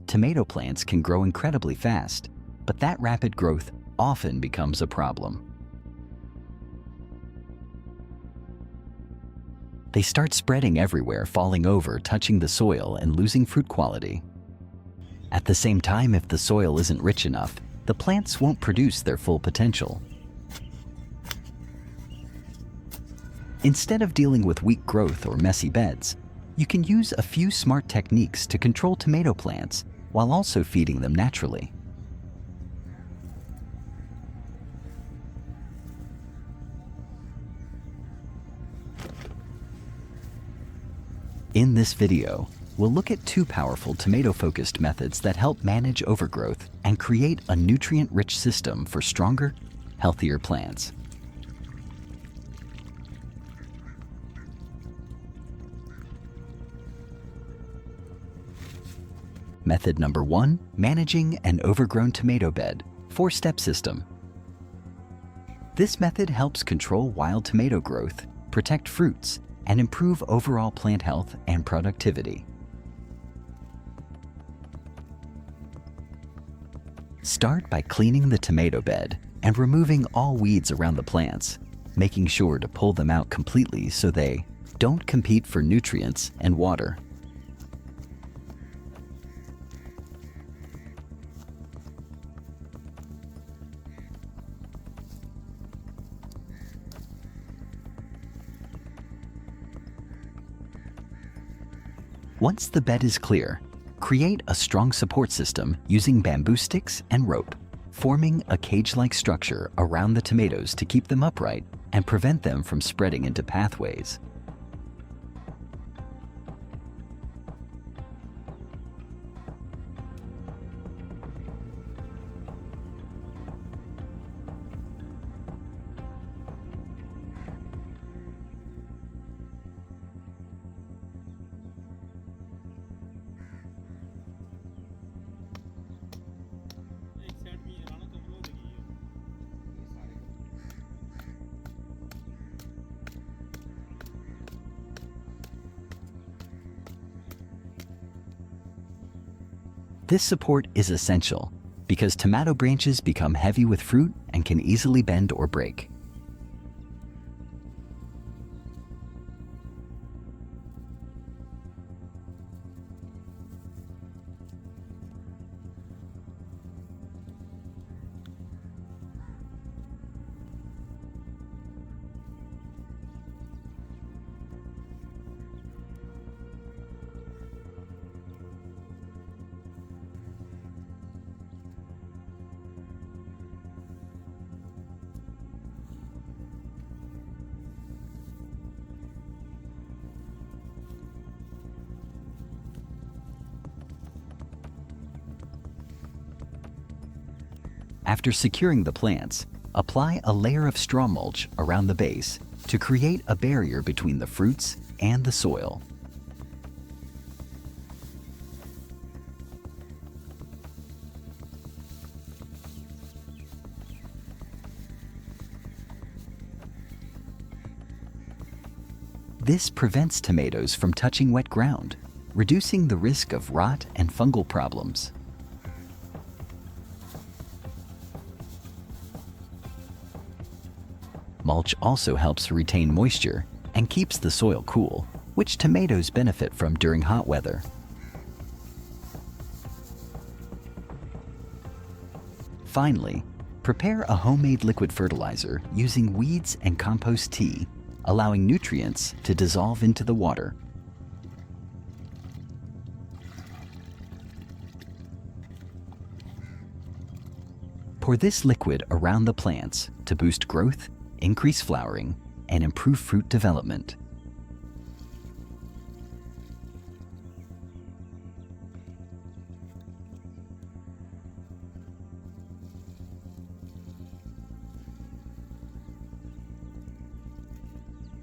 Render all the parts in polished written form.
tomato plants can grow incredibly fast, but that rapid growth often becomes a problem. They start spreading everywhere, falling over, touching the soil, and losing fruit quality. At the same time, if the soil isn't rich enough, the plants won't produce their full potential. Instead of dealing with weak growth or messy beds, you can use a few smart techniques to control tomato plants while also feeding them naturally. In this video, we'll look at two powerful tomato-focused methods that help manage overgrowth and create a nutrient-rich system for stronger, healthier plants. Method number 1, managing an overgrown tomato bed, 4-step system. This method helps control wild tomato growth, protect fruits, and improve overall plant health and productivity. Start by cleaning the tomato bed and removing all weeds around the plants, making sure to pull them out completely so they don't compete for nutrients and water. Once the bed is clear, create a strong support system using bamboo sticks and rope, forming a cage-like structure around the tomatoes to keep them upright and prevent them from spreading into pathways. This support is essential because tomato branches become heavy with fruit and can easily bend or break. After securing the plants, apply a layer of straw mulch around the base to create a barrier between the fruits and the soil. This prevents tomatoes from touching wet ground, reducing the risk of rot and fungal problems. Mulch also helps retain moisture and keeps the soil cool, which tomatoes benefit from during hot weather. Finally, prepare a homemade liquid fertilizer using weeds and compost tea, allowing nutrients to dissolve into the water. Pour this liquid around the plants to boost growth, increase flowering, and improve fruit development.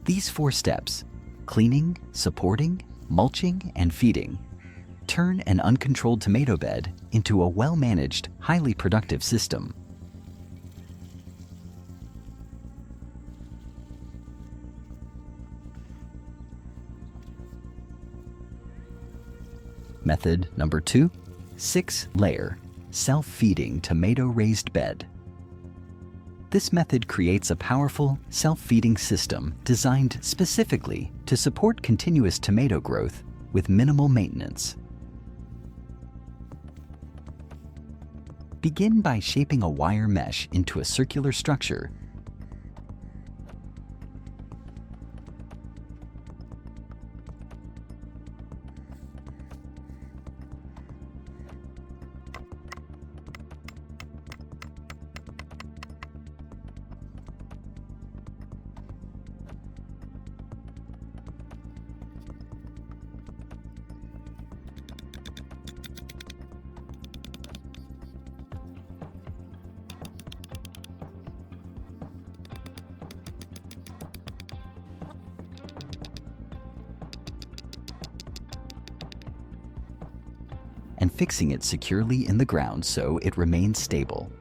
These 4 steps, cleaning, supporting, mulching, and feeding, turn an uncontrolled tomato bed into a well-managed, highly productive system. Method number 2, 6-layer, self-feeding tomato raised bed. This method creates a powerful, self-feeding system designed specifically to support continuous tomato growth with minimal maintenance. Begin by shaping a wire mesh into a circular structure. And fixing it securely in the ground so it remains stable.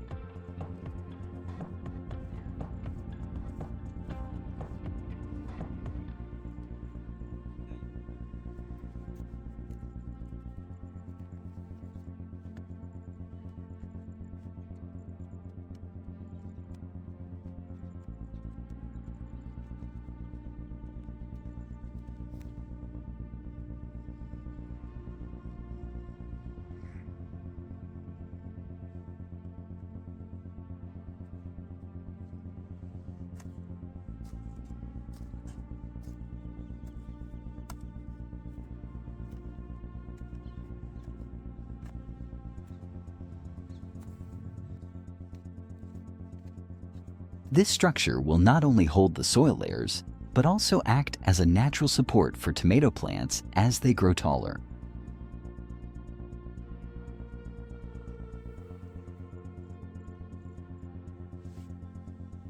This structure will not only hold the soil layers, but also act as a natural support for tomato plants as they grow taller.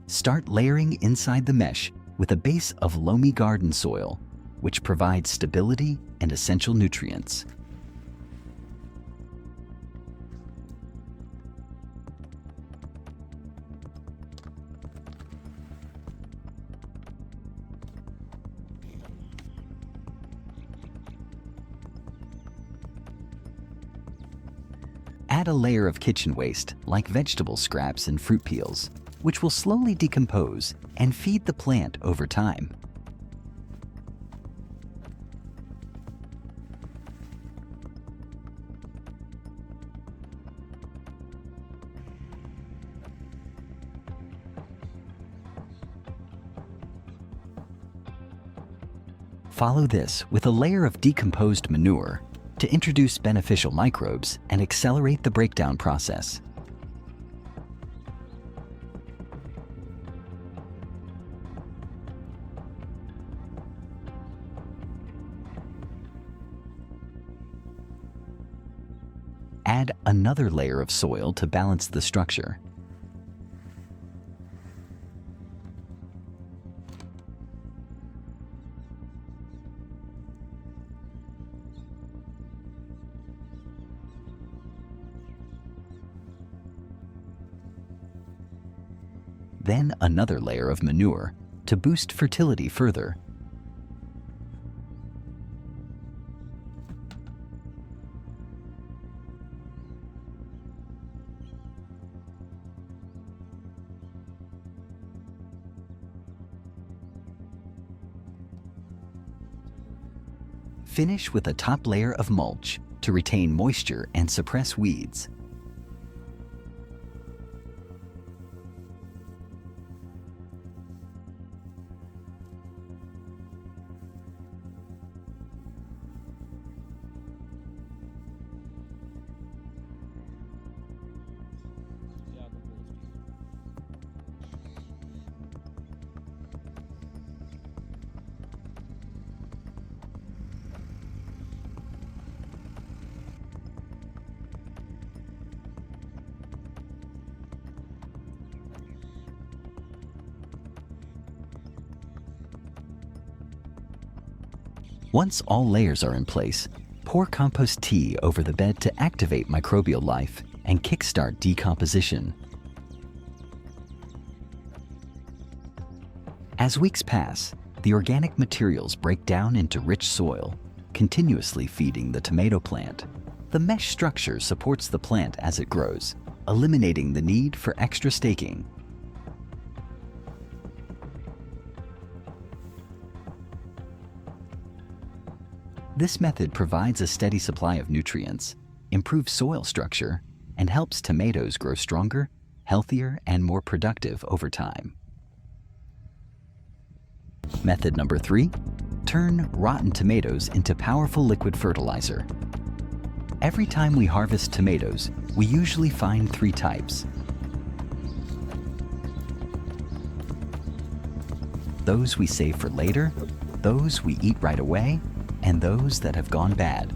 Start layering inside the mesh with a base of loamy garden soil, which provides stability and essential nutrients. Add a layer of kitchen waste, like vegetable scraps and fruit peels, which will slowly decompose and feed the plant over time. Follow this with a layer of decomposed manure to introduce beneficial microbes and accelerate the breakdown process. Add another layer of soil to balance the structure. Then another layer of manure to boost fertility further. Finish with a top layer of mulch to retain moisture and suppress weeds. Once all layers are in place, pour compost tea over the bed to activate microbial life and kickstart decomposition. As weeks pass, the organic materials break down into rich soil, continuously feeding the tomato plant. The mesh structure supports the plant as it grows, eliminating the need for extra staking. This method provides a steady supply of nutrients, improves soil structure, and helps tomatoes grow stronger, healthier, and more productive over time. Method number 3, turn rotten tomatoes into powerful liquid fertilizer. Every time we harvest tomatoes, we usually find 3 types. Those we save for later, those we eat right away, and those that have gone bad.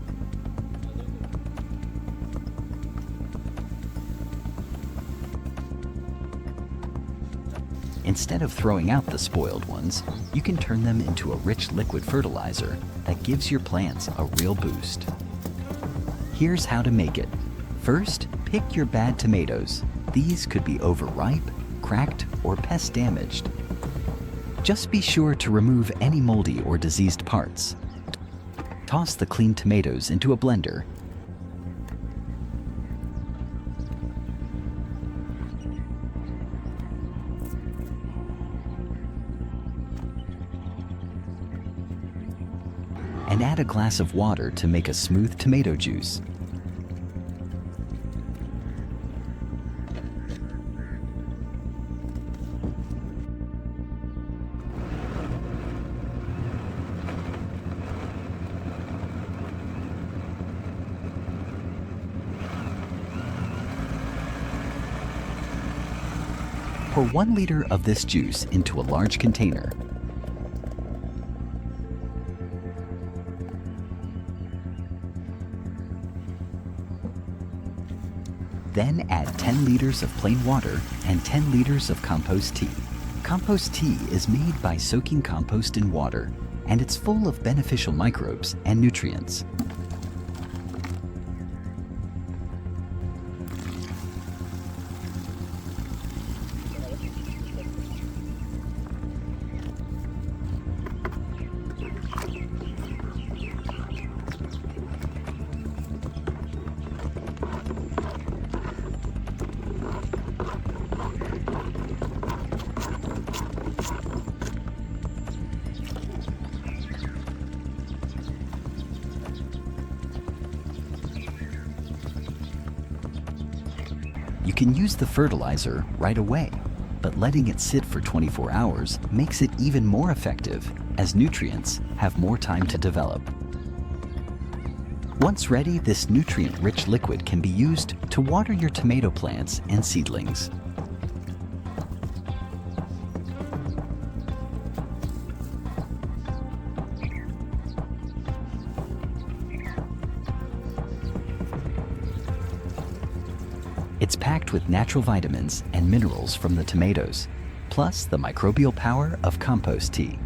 Instead of throwing out the spoiled ones, you can turn them into a rich liquid fertilizer that gives your plants a real boost. Here's how to make it. First, pick your bad tomatoes. These could be overripe, cracked, or pest damaged. Just be sure to remove any moldy or diseased parts. Toss the clean tomatoes into a blender. And add a glass of water to make a smooth tomato juice. Pour 1 liter of this juice into a large container. Then add 10 liters of plain water and 10 liters of compost tea. Compost tea is made by soaking compost in water, and it's full of beneficial microbes and nutrients. You can use the fertilizer right away, but letting it sit for 24 hours makes it even more effective, as nutrients have more time to develop. Once ready, this nutrient-rich liquid can be used to water your tomato plants and seedlings. It's packed with natural vitamins and minerals from the tomatoes, plus the microbial power of compost tea.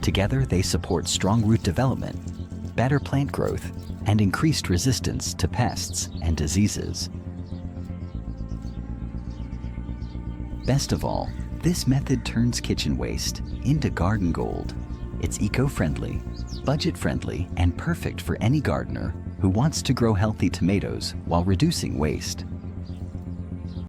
Together, they support strong root development, better plant growth, and increased resistance to pests and diseases. Best of all, this method turns kitchen waste into garden gold. It's eco-friendly, budget-friendly, and perfect for any gardener who wants to grow healthy tomatoes while reducing waste.